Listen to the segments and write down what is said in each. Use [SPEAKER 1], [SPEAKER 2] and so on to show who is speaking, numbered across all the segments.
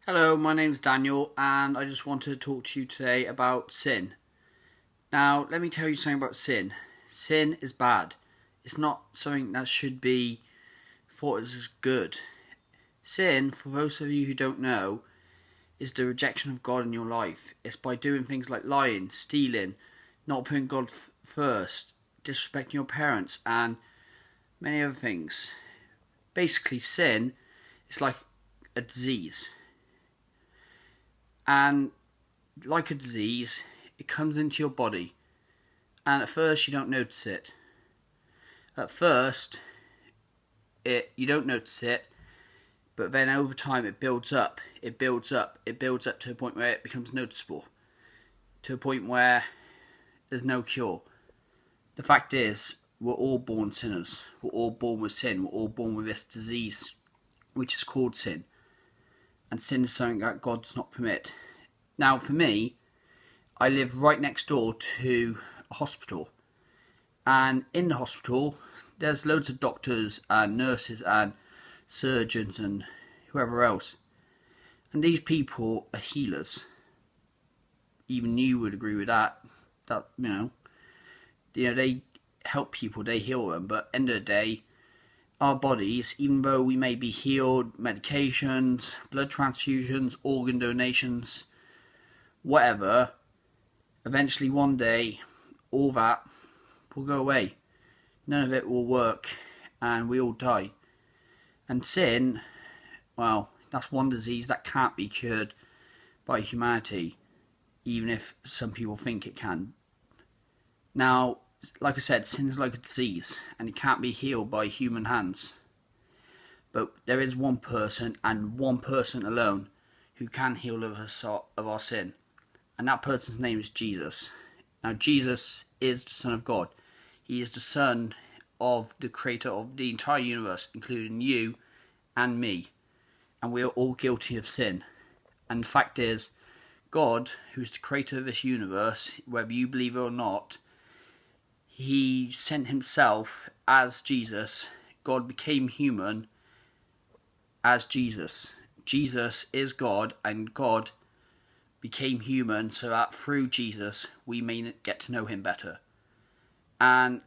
[SPEAKER 1] Hello, my name's Daniel, and I just wanted to talk to you today about sin. Now, let me tell you something about sin. Sin is bad. It's not something that should be thought as good. Sin, for those of you who don't know, is the rejection of God in your life. It's by doing things like lying, stealing, not putting God first, disrespecting your parents, and many other things. Basically, sin is like a disease. And like a disease, it comes into your body. And at first you don't notice it. At first, you don't notice it. But then over time it builds up. It builds up. It builds up to a point where it becomes noticeable. To a point where there's no cure. The fact is, we're all born sinners. We're all born with sin. We're all born with this disease, which is called sin. And sin is something that God does not permit. Now, for me, I live right next door to a hospital. And in the hospital, there's loads of doctors and nurses and surgeons and whoever else. And these people are healers. Even you would agree with that. They help people, they heal them. But at the end of the day, our bodies, even though we may be healed, medications, blood transfusions, organ donations, whatever, eventually one day all that will go away. None of it will work and we all die. And sin, well, that's one disease that can't be cured by humanity, even if some people think it can. Now, like I said, sin is like a disease and it can't be healed by human hands. But there is one person and one person alone who can heal us of our sin. And that person's name is Jesus. Now, Jesus is the Son of God. He is the Son of the Creator of the entire universe, including you and me. And we are all guilty of sin. And the fact is, God, who's the Creator of this universe, whether you believe it or not, He sent Himself as Jesus. God became human as Jesus. Jesus is God, and God became human so that through Jesus we may get to know Him better. And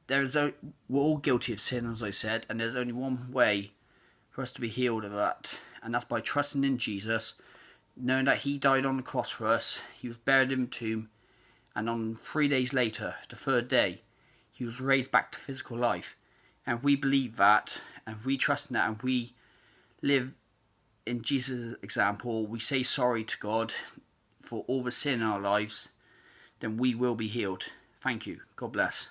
[SPEAKER 1] we're all guilty of sin, as I said, and there's only one way for us to be healed of that, and that's by trusting in Jesus, knowing that He died on the cross for us. He was buried in a tomb, and on 3 days later, the third day, He was raised back to physical life. And if we believe that, and if we trust in that, and we live in Jesus' example, we say sorry to God for all the sin in our lives, then we will be healed. Thank you. God bless.